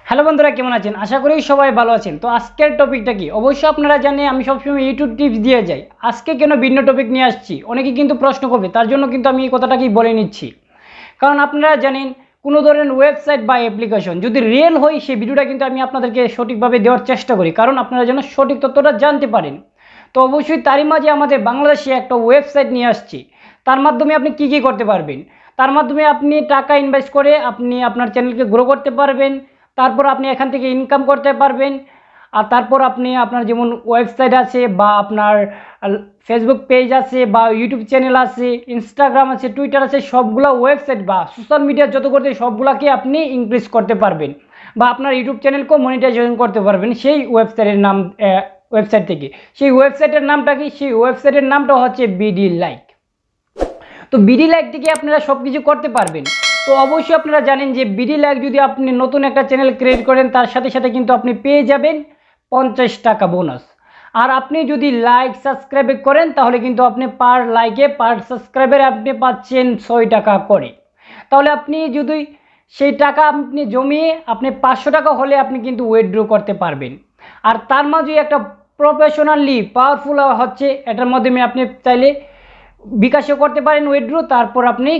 Hello বন্ধুরা, কেমন আছেন? আশা করি সবাই ভালো আছেন। তো আজকের টপিকটা কি অবশ্যই আপনারা জানেন, আমি সবসময় ইউটিউব টিপস দিয়ে যাই। আজকে কেন ভিন্ন টপিক নিয়ে আসছি অনেকে কিন্তু প্রশ্ন করবে, তার জন্য কিন্তু আমি এই কথাটাকেই বলে নিচ্ছি। কারণ আপনারা জানেন, কোনো ধরনের ওয়েবসাইট বা অ্যাপ্লিকেশন যদি রিয়েল হয়, সেই ভিডিওটা কিন্তু আমি আপনাদেরকে সঠিকভাবে দেওয়ার চেষ্টা করি, কারণ আপনারা যেন সঠিক তথ্যটা জানতে পারেন। তো অবশ্যই তারই মাঝে আমাদের বাংলাদেশে একটা ওয়েবসাইট নিয়ে আসছি। তার মাধ্যমে আপনি কি কি করতে পারবেন? তার মাধ্যমে আপনি টাকা ইনভেস্ট করে আপনি আপনার চ্যানেলকে গ্রো করতে পারবেন। তারপর আপনি এখান থেকে ইনকাম করতে পারবেন। আর তারপর আপনি আপনার যেমন ওয়েবসাইট আছে বা আপনার ফেসবুক পেজ আছে বা ইউটিউব চ্যানেল আছে, ইনস্টাগ্রাম আছে, টুইটার আছে, সবগুলো ওয়েবসাইট বা সোশ্যাল মিডিয়া যত করতে সবগুলোকে আপনি ইনক্রিজ করতে পারবেন বা আপনার ইউটিউব চ্যানেলকেও মনিটাইজেশন করতে পারবেন সেই ওয়েবসাইট থেকে। সেই ওয়েবসাইটের নামটা কি? সেই ওয়েবসাইটের নামটা হচ্ছে bdlike। তো bdlike থেকে আপনারা সব কিছু করতে পারবেন। তো অবশ্যই আপনারা জানেন যে bdlike যদি আপনি নতুন একটা চ্যানেল ক্রিয়েট করেন, তার সাথে সাথে কিন্তু আপনি পেয়ে যাবেন 50 টাকা বোনাস। আর আপনি যদি লাইক সাবস্ক্রাইব করেন, তাহলে কিন্তু আপনি পার লাইকে পার সাবস্ক্রাইবারে আপনি পাচ্ছেন 6 টাকা করে। তাহলে আপনি যদি সেই টাকা আপনি জমিয়ে আপনি 500 টাকা হলে আপনি কিন্তু উইথড্র করতে পারবেন। আর তার মাঝে একটা প্রফেশনালি পাওয়ারফুল হচ্ছে, এটার মাধ্যমে আপনি চাইলে বিকাশও করতে পারেন উইথড্র, তারপর আপনি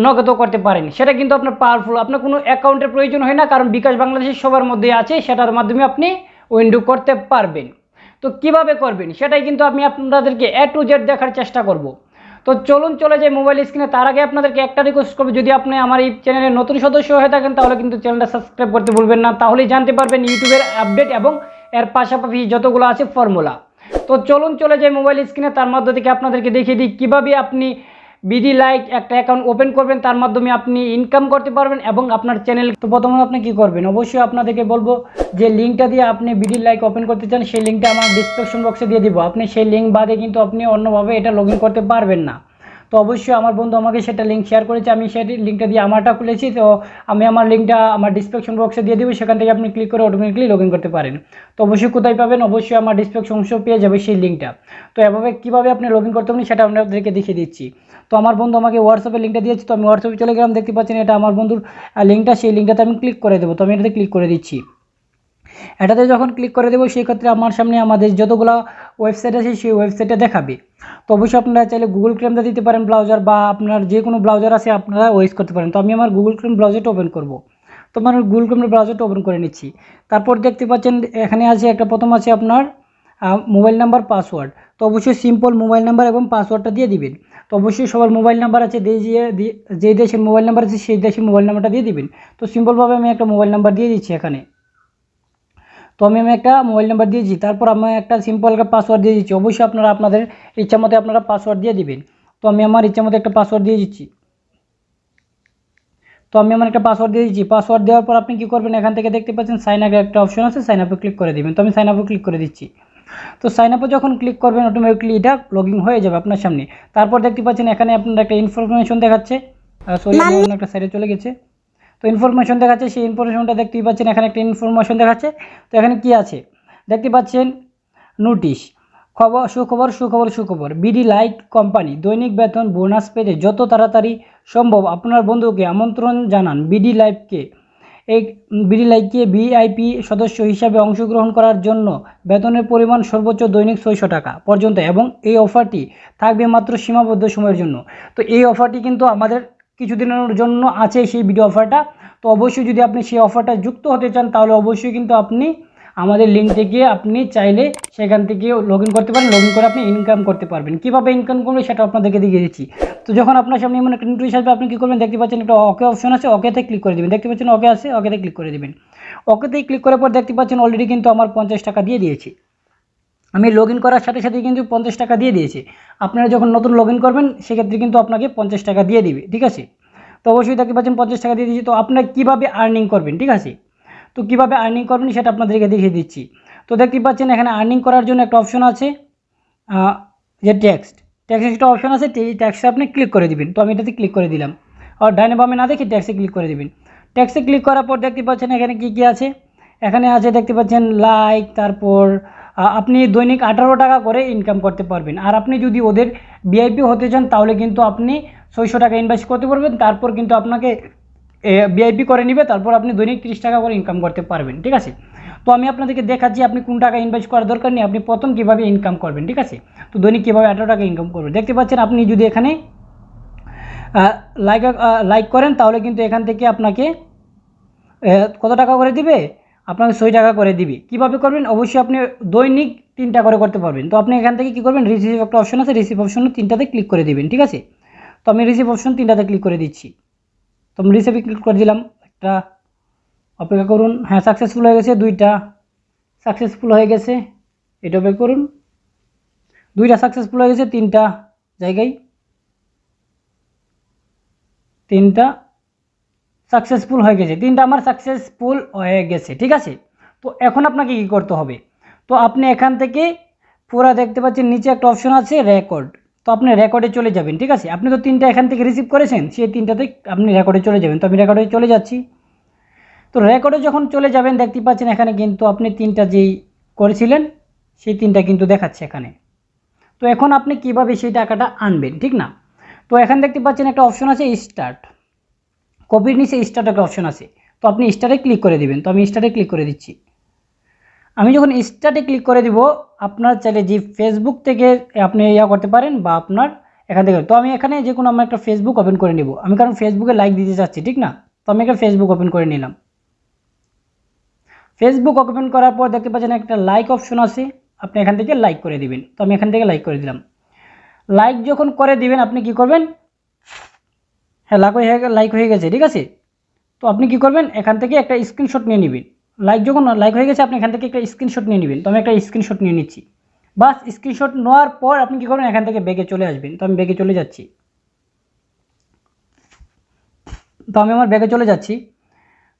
নগদও করতে পারেন। সেটা কিন্তু আপনার পাওয়ারফুল, আপনার কোনো অ্যাকাউন্টের প্রয়োজন হয় না, কারণ বিকাশ বাংলাদেশের সবার মধ্যে আছে, সেটার মাধ্যমে আপনি উইথড্র করতে পারবেন। তো কিভাবে করবেন সেটাই কিন্তু আমি আপনাদেরকে A to Z দেখার চেষ্টা করব। তো চলুন চলে যাই মোবাইল স্ক্রিনে। তার আগে আপনাদেরকে একটা রিকোয়েস্ট করবো, যদি আপনি আমার এই চ্যানেলের নতুন সদস্য হয়ে থাকেন, তাহলে কিন্তু চ্যানেলটা সাবস্ক্রাইব করতে ভুলবেন না, তাহলেই জানতে পারবেন ইউটিউবের আপডেট এবং এর পাশাপাশি যতগুলো আছে ফর্মুলা। তো চলুন চলে যাই মোবাইল স্ক্রিনে। তার মধ্য থেকে আপনাদেরকে দেখিয়ে দিই কীভাবে আপনি bdlike একটা অ্যাকাউন্ট ওপেন করবেন, তার মাধ্যমে আপনি ইনকাম করতে পারবেন এবং আপনার চ্যানেল। তো প্রথমে আপনি কি করবেন, অবশ্যই আপনাদেরকে বলবো যে লিঙ্কটা দিয়ে আপনি bdlike ওপেন করতে চান, সেই লিঙ্কটা আমার ডিসক্রিপশন বক্সে দিয়ে দিব। আপনি সেই লিঙ্ক বাদে কিন্তু আপনি অন্যভাবে এটা লগ ইন করতে পারবেন না। তো অবশ্যই আমার বন্ধু আমাকে সেটা লিঙ্ক শেয়ার করেছে, আমি সেই লিঙ্কটা দিয়ে আমারটা খুলেছি। তো আমি আমার লিঙ্কটা আমার ডিসক্রিপশন বক্সে দিয়ে দেবো, সেখান থেকে আপনি ক্লিক করে অটোমেটিকলি লগ ইন করতে পারেন। তো অবশ্যই কোথায় পাবেন, অবশ্যই আমার ডিসক্রিপশন অংশ পেয়ে যাবে সেই লিঙ্কটা। তো এভাবে কীভাবে আপনি লগ ইন করতে পারেন সেটা আপনাদেরকে দেখিয়ে দিচ্ছি। তো আমার বন্ধু আমাকে হোয়াটসঅ্যাপে লিঙ্কটা দিয়েছে, তো আমি হোয়াটসঅ্যাপে চলে গেলাম। দেখতে পাচ্ছেন এটা আমার বন্ধুর লিঙ্কটা, সেই লিঙ্কটাতে আমি ক্লিক করে দেবো। তো আমি এটাতে ক্লিক করে দিচ্ছি। এটাতে যখন ক্লিক করে দেবো, সেই ক্ষেত্রে আমার সামনে আমাদের যতগুলো ওয়েবসাইট আছে সেই ওয়েবসাইটে দেখাবে। তো অবশ্যই আপনারা চাইলে গুগল ক্রোমটা দিতে পারেন ব্রাউজার, বা আপনার যে কোনো ব্রাউজার আছে আপনারা ইউজ করতে পারেন। তো আমি আমার গুগল ক্রোম ব্রাউজারটা ওপেন করব। তো আমার গুগল ক্রোম ব্রাউজারটা ওপেন করে নিচ্ছি। তারপর দেখতে পাচ্ছেন এখানে আছে একটা, প্রথম আছে আপনার মোবাইল নাম্বার, পাসওয়ার্ড। তো অবশ্যই সিম্পল মোবাইল নাম্বার এবং পাসওয়ার্ডটা দিয়ে দিবেন। তো অবশ্যই সবার মোবাইল নাম্বার আছে, যে দেশের মোবাইল নাম্বার আছে সেই দেশের মোবাইল নাম্বারটা দিয়ে দিবেন। তো সিম্পলভাবে আমি একটা মোবাইল নাম্বার দিয়ে দিচ্ছি এখানে। তো আমি একটা মোবাইল নাম্বার দিয়েছি, তারপর আমি একটা সিম্পল একটা পাসওয়ার্ড দিয়ে দিচ্ছি। অবশ্যই আপনারা আপনাদের ইচ্ছা মতো আপনারা পাসওয়ার্ড দিয়ে দিবেন। তো আমি আমার ইচ্ছা মতো একটা পাসওয়ার্ড দিয়ে দিচ্ছি। তো আমি আমার একটা পাসওয়ার্ড দিয়ে দিচ্ছি। পাসওয়ার্ড দেওয়ার পর আপনি কী করবেন, এখান থেকে দেখতে পাচ্ছেন সাইন আপের একটা অপশন আছে, সাইন আপে ক্লিক করে দেবেন। তো আমি সাইন আপে ক্লিক করে দিচ্ছি। তো সাইন আপে যখন ক্লিক করবেন, অটোমেটিকলি এটা লগ ইন হয়ে যাবে আপনার সামনে। তারপর দেখতে পাচ্ছেন এখানে আপনার একটা ইনফরমেশন দেখাচ্ছে, সরি আমি অন্য একটা সাইডে চলে গেছে। তো ইনফরমেশন দেখাচ্ছে, সেই ইনফরমেশনটা দেখতেই পাচ্ছেন, এখানে একটা ইনফরমেশন দেখাচ্ছে। তো এখানে কি আছে দেখতে পাচ্ছেন, নোটিশ, খবর, সুখবর সুখবর সুখবর, bdlike কোম্পানি দৈনিক বেতন বোনাস পেতে যত তাড়াতাড়ি সম্ভব আপনার বন্ধুকে আমন্ত্রণ জানান bdlike VIP সদস্য হিসাবে অংশগ্রহণ করার জন্য। বেতনের পরিমাণ সর্বোচ্চ দৈনিক 600 টাকা পর্যন্ত এবং এই অফারটি থাকবে মাত্র সীমাবদ্ধ সময়ের জন্য। তো এই অফারটি কিন্তু আমাদের কিছুদিনের জন্য আছে, সেই ভিডিও অফারটা। তো অবশ্যই যদি আপনি সেই অফারটা যুক্ত হতে চান, তাহলে অবশ্যই কিন্তু আপনি আমাদের লিঙ্ক থেকে আপনি চাইলে সেখান থেকে লগ ইন করতে পারেন। লগ ইন করে আপনি ইনকাম করতে পারবেন। কীভাবে ইনকাম করবেন সেটা আপনাদেরকে দেখিয়ে দিচ্ছি। তো যখন আপনার সামনে এমন একটা নোটিশ আসবে, আপনি কী করবেন, দেখতে পাচ্ছেন একটা ওকে অপশন আছে, ওকেতে ক্লিক করে দেবেন। দেখতে পাচ্ছেন ওকে আছে, ওকেতে ক্লিক করে দেবেন। ওকেতে ক্লিক করার পর দেখতে পাচ্ছেন অলরেডি কিন্তু আমার 50 টাকা দিয়ে দিয়েছি। আমি লগ ইন করার সাথে সাথে কিন্তু 50 টাকা দিয়ে দিয়েছি। আপনারা যখন নতুন লগ ইন করবেন, সেক্ষেত্রে কিন্তু আপনাকে 50 টাকা দিয়ে দিবে, ঠিক আছে। তো অবশ্যই দেখতে পাচ্ছেন 50 টাকা দিয়ে দিয়েছি। তো আপনারা কীভাবে আর্নিং করবেন, ঠিক আছে। তো কীভাবে আর্নিং করবেন সেটা আপনাদেরকে দেখিয়ে দিচ্ছি। তো দেখতে পাচ্ছেন এখানে আর্নিং করার জন্য একটা অপশন আছে, যে ট্যাক্স একটা অপশন আছে, এই ট্যাক্সে আপনি ক্লিক করে দিবেন। তো আমি এটাতে ক্লিক করে দিলাম। আর ডাইনে বামে না দেখে ট্যাক্সে ক্লিক করে দিবেন। ট্যাক্সে ক্লিক করার পর দেখতে পাচ্ছেন এখানে কী কী আছে, এখানে আছে দেখতে পাচ্ছেন লাইক, তারপর আপনি দৈনিক 18 টাকা করে ইনকাম করতে পারবেন। আর আপনি যদি ওদের VIP হতে চান, তাহলে কিন্তু আপনি 600 টাকা ইনভেস্ট করতে পারবেন। তারপর কিন্তু আপনাকে ভিআইপি করে নেবে, তারপর আপনি দৈনিক 30 টাকা করে ইনকাম করতে পারবেন। ঠিক আছে, তো আমি আপনাদেরকে দেখাচ্ছি আপনি কোন টাকা ইনভেস্ট করার দরকার নেই, আপনি প্রথম কীভাবে ইনকাম করবেন। ঠিক আছে, তো দৈনিক কীভাবে 18 টাকা ইনকাম করবেন দেখতে পাচ্ছেন। আপনি যদি এখানে লাইক করেন তাহলে কিন্তু এখান থেকে আপনাকে কত টাকা করে দিবে, আপনাকে 6 টাকা করে দিবে। কীভাবে করবেন, অবশ্যই আপনি দৈনিক 3টা করে করতে পারবেন। তো আপনি এখান থেকে কী করবেন, রিসিভ একটা অপশন আছে, রিসিভ অপশন 3টাতে ক্লিক করে দিবেন। ঠিক আছে, তো আমি রিসিভ অপশন 3টাতে ক্লিক করে দিচ্ছি। তো আমি রিসিভে ক্লিক করে দিলাম, একটা অপেক্ষা করুন। হ্যাঁ, সাকসেসফুল হয়ে গেছে, 2টা সাকসেসফুল হয়ে গেছে, এটা অপেক্ষা করুন। 2টা সাকসেসফুল হয়ে গেছে, 3টা জায়গায় 3টা সাকসেসফুল হয়ে গেছে, 3টা আমার সাকসেসফুল হয়ে গেছে। ঠিক আছে, তো এখন আপনাকে কী করতে হবে, তো আপনি এখান থেকে পুরো দেখতে পাচ্ছেন নিচে একটা অপশন আছে রেকর্ড, তো আপনি রেকর্ডে চলে যাবেন। ঠিক আছে, আপনি তো 3টা এখান থেকে রিসিভ করেছেন, সেই 3টাতে আপনি রেকর্ডে চলে যাবেন। তো আমি রেকর্ডে চলে যাচ্ছি। তো রেকর্ডে যখন চলে যাবেন দেখতে পাচ্ছেন এখানে কিন্তু আপনি 3টা যেই করেছিলেন সেই 3টা কিন্তু দেখাচ্ছে এখানে। তো এখন আপনি কিভাবে সেই টাকাটা আনবেন, ঠিক না? তো এখানে দেখতে পাচ্ছেন একটা অপশন আছে স্টার্ট, কপির নিচে স্টার্ট একটা অপশন আছে, তো আপনি স্টার্টে ক্লিক করে দিবেন। তো আমি স্টার্টে ক্লিক করে দিচ্ছি। আমি যখন স্টার্টে ক্লিক করে দিব, আপনার চাইলে যে ফেসবুক থেকে আপনি করতে পারেন বা আপনার এখান থেকে, তো আমি এখানে যে কোনো আমার একটা ফেসবুক ওপেন করে নেব, আমি কারণ ফেসবুকে লাইক দিতে চাচ্ছি, ঠিক না? তো আমি একটা ফেসবুক ওপেন করে নিলাম। ফেসবুক ওপেন করার পর দেখতে পাচ্ছেন একটা লাইক অপশন আছে, আপনি এখান থেকে লাইক করে দিবেন। তো আমি এখান থেকে লাইক করে দিলাম। লাইক যখন করে দিবেন আপনি কি করবেন, হ্যাঁ লাইক হয়ে গেছে। ঠিক আছে, তো আপনি কি করবেন, এখান থেকে একটা স্ক্রিনশট নিয়ে নেবেন। যখন লাইক হয়ে গেছে আপনি এখান থেকে একটা স্ক্রিনশট নিয়ে নেবেন। তো আমি একটা স্ক্রিনশট নিয়ে নিচ্ছি। বাস স্ক্রিনশট নেওয়ার পর আপনি কী করবেন, এখান থেকে ব্যাগে চলে আসবেন। তো আমি ব্যাগে চলে যাচ্ছি। তো আমি আমার ব্যাগে চলে যাচ্ছি।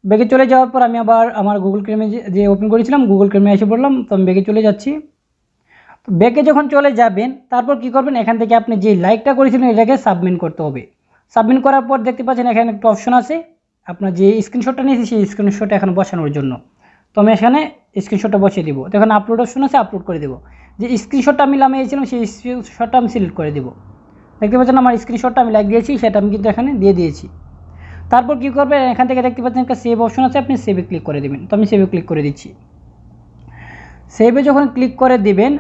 ব্যাগে চলে যাওয়ার পর আমি আবার আমার গুগল ক্রোমে যে ওপেন করেছিলাম গুগল ক্রোমে এসে পড়লাম। তো আমি ব্যাগে চলে যাচ্ছি। তো ব্যাগে যখন চলে যাবেন তারপর কি করবেন, এখান থেকে আপনি যে লাইকটা করেছিলেন এটাকে সাবমিট করতে হবে। সাবমিট করার পর দেখতে পাচ্ছেন এখানে একটা অপশন আছে আপনার যে স্ক্রিনশটটা নিয়েছি সেই স্ক্রিনশটটা এখন বসানোর জন্য। তো আমি এখানে স্ক্রিনশটটা বসিয়ে দেবো। তো এখানে আপলোড অপশন আছে, আপলোড করে দেবো। যে স্ক্রিনশটটা আমি লামিয়েছিলাম সেই স্ক্রিনশটটা আমি সিলেক্ট করে দেবো। দেখতে পাচ্ছেন আমার স্ক্রিনশটটা আমি লাইক দিয়েছি সেটা আমি কিন্তু এখানে দিয়ে দিয়েছি। তারপর কী করবেন, এখান থেকে দেখতে পাচ্ছেন একটা সেভ অপশন আছে, আপনি সেভে ক্লিক করে দেবেন। তো আমি সেভে ক্লিক করে দিচ্ছি। সেভে যখন ক্লিক করে দেবেন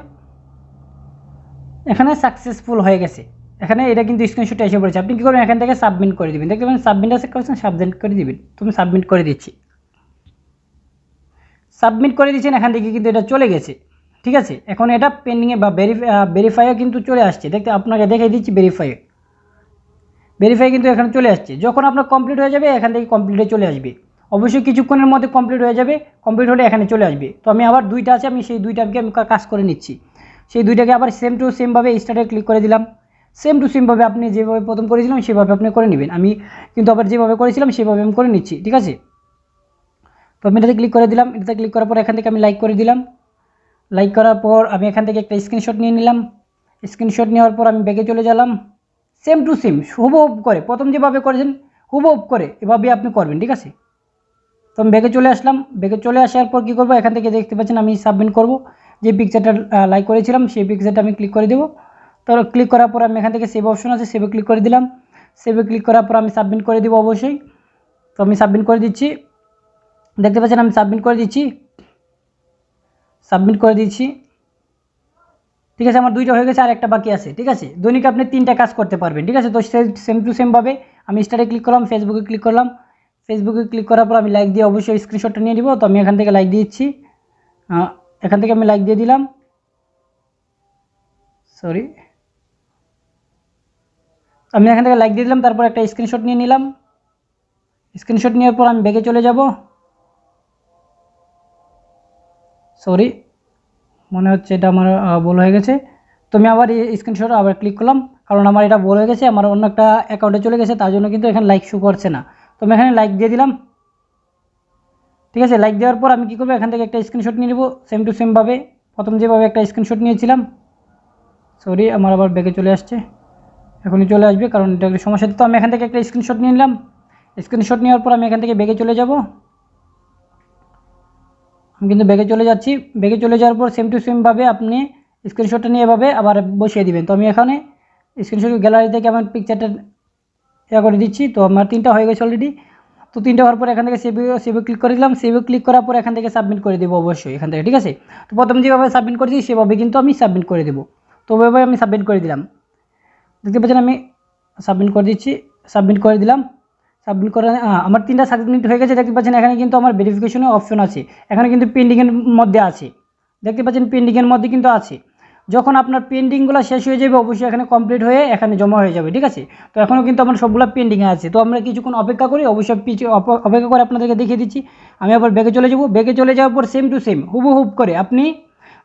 এখানে সাকসেসফুল হয়ে গেছে, এখানে এটা কিন্তু স্ক্রিনশটটা এসে পড়েছে। আপনি কী করবেন, এখান থেকে সাবমিট করে দেবেন। দেখতে পাচ্ছেন সাবমিট আছে, করছেন সাবমিট করে দিবেন। তুমি সাবমিট করে দিচ্ছি। সাবমিট করে দিচ্ছেন, এখান থেকে কিন্তু এটা চলে গেছে। ঠিক আছে, এখন এটা পেন্ডিংয়ে বা ভেরিফাইও কিন্তু চলে আসছে। দেখতে আপনাকে দেখিয়ে দিচ্ছি ভেরিফাই কিন্তু এখানে চলে আসছে। যখন আপনার কমপ্লিট হয়ে যাবে এখান থেকে কমপ্লিটে চলে আসবে। অবশ্যই কিছুক্ষণের মধ্যে কমপ্লিট হয়ে যাবে, কমপ্লিট হলে এখানে চলে আসবে। তো আমি আবার 2টা আছে, আমি সেই 2টাকে আমি কাজ করে নিচ্ছি। সেই 2টাকে আবার সেম টু সেমভাবে স্টার্টে ক্লিক করে দিলাম। সেম টু সেমভাবে আপনি যেভাবে প্রথম করেছিলাম সেভাবে আপনি করে নেবেন। আমি কিন্তু আবার যেভাবে করেছিলাম সেভাবে আমি করে নিচ্ছি। ঠিক আছে, তো আমি এটাতে ক্লিক করে দিলাম। এটাতে ক্লিক করার পর এখান থেকে আমি লাইক করে দিলাম। লাইক করার পর আমি এখান থেকে একটা স্ক্রিনশট নিয়ে নিলাম। স্ক্রিনশট নেওয়ার পর আমি ব্যাগে চলে গেলাম। সেম টু সেম হুবহুব করে প্রথম যেভাবে করেছেন হুবহুব করে এভাবে আপনি করবেন। ঠিক আছে, তো আমি ব্যাগে চলে আসলাম। ব্যাগে চলে আসার পর কী করবো, এখান থেকে দেখতে পাচ্ছেন আমি সাবমিট করব। যে পিকচারটা লাইক করেছিলাম সেই পিকচারটা আমি ক্লিক করে দেবো। তো ক্লিক করার পর আমি এখান থেকে সেভ অপশন আছে, সেভে ক্লিক করে দিলাম। সেভে ক্লিক করার পর আমি সাবমিট করে দেবো অবশ্যই। তো আমি সাবমিট করে দিচ্ছি। দেখতে পাচ্ছেন আমি সাবমিট করে দিচ্ছি। ঠিক আছে, আমার 2টা হয়ে গেছে, আর একটা বাকি আছে। ঠিক আছে, দৈনিক আপনি 3টা কাজ করতে পারবেন। ঠিক আছে, তো সেম টু সেমভাবে আমি স্টারে ক্লিক করলাম, ফেসবুকে ক্লিক করলাম। ফেসবুকে ক্লিক করার পর আমি লাইক দিয়ে অবশ্যই স্ক্রিনশটটা নিয়ে নিব। তো আমি এখান থেকে লাইক দিচ্ছি, এখান থেকে আমি লাইক দিয়ে দিলাম। আমি এখান থেকে লাইক দিয়ে দিলাম, তারপর একটা স্ক্রিনশট নিয়ে নিলাম। স্ক্রিনশট নেওয়ার পর আমি ব্যাগে চলে যাব। মনে হচ্ছে এটা আমার ভুল হয়ে গেছে। তো আমি আবার স্ক্রিনশট আবার ক্লিক করলাম, কারণ আমার এটা ভুল হয়ে গেছে, আমার অন্য একটা অ্যাকাউন্টে চলে গেছে, তার জন্য কিন্তু এখানে লাইক শো করছে না। তো আমি এখানে লাইক দিয়ে দিলাম। ঠিক আছে, লাইক দেওয়ার পর আমি কী করবো, এখান থেকে একটা স্ক্রিনশট নিয়ে নেব সেম টু সেমভাবে প্রথম যেভাবে একটা স্ক্রিনশট নিয়েছিলাম। আমার আবার ব্যাগে চলে আসছে, এখনই চলে আসবে কারণ এটা একটা সমস্যা। তো আমি এখান থেকে একটা স্ক্রিনশট নিয়ে নিলাম। স্ক্রিনশট নেওয়ার পর আমি এখান থেকে ব্যাগে চলে যাব। আমি কিন্তু ব্যাগে চলে যাচ্ছি। ব্যাগে চলে যাওয়ার পর সেম টু সেমভাবে আপনি স্ক্রিনশটটা নিয়ে এভাবে আবার বসিয়ে দিবেন। তো আমি এখানে স্ক্রিনশট গ্যালারি থেকে আমার পিকচারটা করে দিচ্ছি। তো আমার 3টা হয়ে গেছে অলরেডি। তো 3টা হওয়ার পরে এখান থেকে সেভে ক্লিক করে দিলাম। সেভে ক্লিক করার পর এখান থেকে সাবমিট করে দেবো অবশ্যই এখান থেকে, ঠিক আছে। তো প্রথম যেভাবে সাবমিট করেছি সেভাবে কিন্তু আমি সাবমিট করে দেবো। তো ওইভাবে আমি সাবমিট করে দিলাম, দেখতে পাচ্ছেন আমি সাবমিট করে দিচ্ছি, সাবমিট করে দিলাম। সাবমিট করে আমার 3টা সাবমিট হয়ে গেছে, দেখতে পাচ্ছেন। এখানে কিন্তু আমার ভেরিফিকেশনের অপশন আছে, এখানে কিন্তু পেন্ডিংয়ের মধ্যে আছে, দেখতে পাচ্ছেন পেন্ডিংয়ের মধ্যে কিন্তু আছে। যখন আপনার পেন্ডিংগুলো শেষ হয়ে যাবে অবশ্যই এখানে কমপ্লিট হয়ে এখানে জমা হয়ে যাবে, ঠিক আছে। তো এখনও কিন্তু আমার সবগুলো পেন্ডিংয়ে আছে। তো আমরা কিছুক্ষণ অপেক্ষা করি, অবশ্যই অপেক্ষা করে আপনাদেরকে দেখিয়ে দিচ্ছি। আমি আবার ব্যাগে চলে যাব, ব্যাগে চলে যাওয়ার পর সেম টু সেম হুবহুব করে আপনি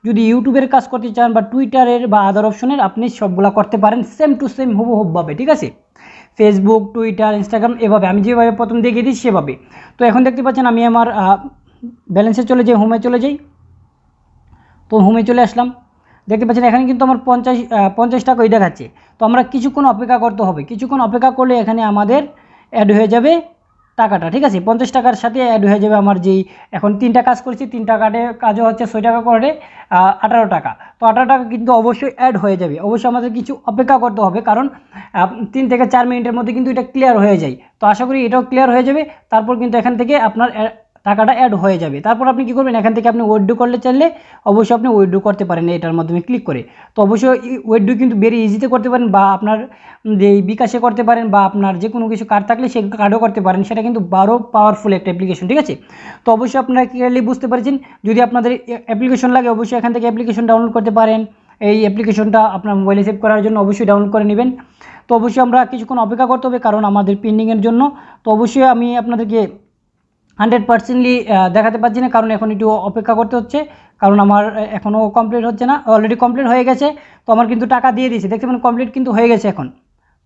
যদি ইউটিউবের কাজ করতে চান বা টুইটারের বা আদার অপশনের আপনি সবগুলো করতে পারেন সেম টু সেম হুবহুবভাবে, ঠিক আছে। ফেসবুক, টুইটার, ইনস্টাগ্রাম এভাবে আমি যেভাবে প্রথম দেখিয়ে দিই সেভাবে। তো এখন দেখতে পাচ্ছেন আমি আমার ব্যালেন্সে চলে যাই, হোমে চলে যাই। তো হোমে চলে আসলাম, দেখতে পাচ্ছেন এখানে কিন্তু আমার 50 টাকাই দেখাচ্ছে। তো আমরা কিছুক্ষণ অপেক্ষা করতে হবে, কিছুক্ষণ অপেক্ষা করলে এখানে আমাদের অ্যাড হয়ে যাবে টাকাটা, ঠিক আছে। 50 টাকার সাথে অ্যাড হয়ে যাবে আমার যেই এখন 3টা কাজ করেছি, 3টা কাটে কাজও হচ্ছে 6 টাকা করে 18 টাকা। তো 18 টাকা কিন্তু অবশ্যই অ্যাড হয়ে যাবে। অবশ্যই আমাদের কিছু অপেক্ষা করতে হবে, কারণ 3 থেকে 4 মিনিটের মধ্যে কিন্তু এটা ক্লিয়ার হয়ে যায়। তো আশা করি এটাও ক্লিয়ার হয়ে যাবে। তারপর কিন্তু এখান থেকে আপনার টাকাটা অ্যাড হয়ে যাবে। তারপর আপনি কী করবেন, এখান থেকে আপনি উইথড্র করলে চাইলে অবশ্যই আপনি উইথড্র করতে পারেন এটার মাধ্যমে ক্লিক করে। তো অবশ্যই উইথড্র কিন্তু ভেরি ইজিতে করতে পারেন, বা আপনার যে বিকাশে করতে পারেন, বা আপনার যে কোনো কিছু কার্ড থাকলে সেই কার্ডও করতে পারেন। সেটা কিন্তু পাওয়ারফুল একটা অ্যাপ্লিকেশন, ঠিক আছে। তো অবশ্যই আপনারা ক্লিয়ারলি বুঝতে পারছেন। যদি আপনাদের অ্যাপ্লিকেশন লাগে অবশ্যই এখান থেকে অ্যাপ্লিকেশন ডাউনলোড করতে পারেন। এই অ্যাপ্লিকেশনটা আপনার মোবাইলে সেভ করার জন্য অবশ্যই ডাউনলোড করে নেবেন। তো অবশ্যই আমরা কিছুক্ষণ অপেক্ষা করতে হবে, কারণ আমাদের পেন্ডিংয়ের জন্য। তো অবশ্যই আমি আপনাদেরকে 100% দেখাতে পারছি না, কারণ এখন একটু অপেক্ষা করতে হচ্ছে, কারণ আমার এখনও কমপ্লিট হচ্ছে না। অলরেডি কমপ্লিট হয়ে গেছে, তো আমার কিন্তু টাকা দিয়ে দিয়েছে, দেখতে পাবেন কমপ্লিট কিন্তু হয়ে গেছে এখন।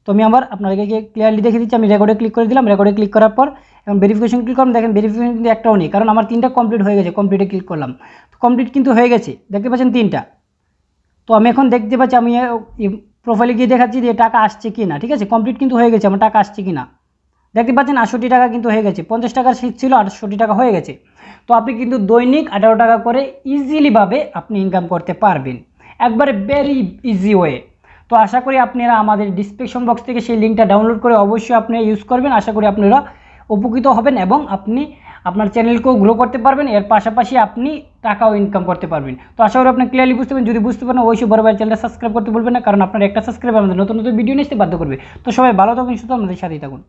তো আমি আবার আপনাদেরকে ক্লিয়ারলি দেখে দিচ্ছি। আমি রেকর্ডে ক্লিক করে দিলাম, রেকর্ডে ক্লিক করার পর এখন ভেরিফিকেশন ক্লিক করলাম। দেখেন ভেরিফিকেশন কিন্তু একটাও নেই, কারণ আমার 3টা কমপ্লিট হয়ে গেছে। কমপ্লিটে ক্লিক করলাম, তো কমপ্লিট কিন্তু হয়ে গেছে, দেখতে পাচ্ছেন 3টা। তো আমি এখন দেখতে পাচ্ছি, আমি প্রোফাইলে গিয়ে দেখাচ্ছি যে টাকা আসছে কি না, ঠিক আছে। কমপ্লিট কিন্তু হয়ে গেছে, আমার টাকা আসছে কি না দেখতে পাচ্ছেন। 68 টাকা কিন্তু হয়ে গেছে, 50 টাকার শীত ছিল, 68 টাকা হয়ে গেছে। তো আপনি কিন্তু দৈনিক 18 টাকা করে ইজিলিভাবে আপনি ইনকাম করতে পারবেন, একবারে ভেরি ইজি ওয়ে। তো আশা করি আপনারা আমাদের ডিসক্রিপশন বক্স থেকে সেই লিঙ্কটা ডাউনলোড করে অবশ্যই আপনারা ইউজ করবেন। আশা করি আপনারা উপকৃত হবেন এবং আপনি আপনার চ্যানেলকেও গ্রো করতে পারবেন, এর পাশাপাশি আপনি টাকাও ইনকাম করতে পারবেন। তো আশা করি আপনি ক্লিয়ারলি বুঝতে পারবেন। যদি বুঝতে পারেন অবশ্যই বড় ভাইয়ের চ্যানেলটা সাবস্ক্রাইব করতে বলবেন না, কারণ আপনার একটা সাবস্ক্রাইব আমাদের নতুন নতুন ভিডিও নিতে বাধ্য করবে। তো সবাই ভালো থাকুন, সুস্থ আমাদের সাথেই থাকুন।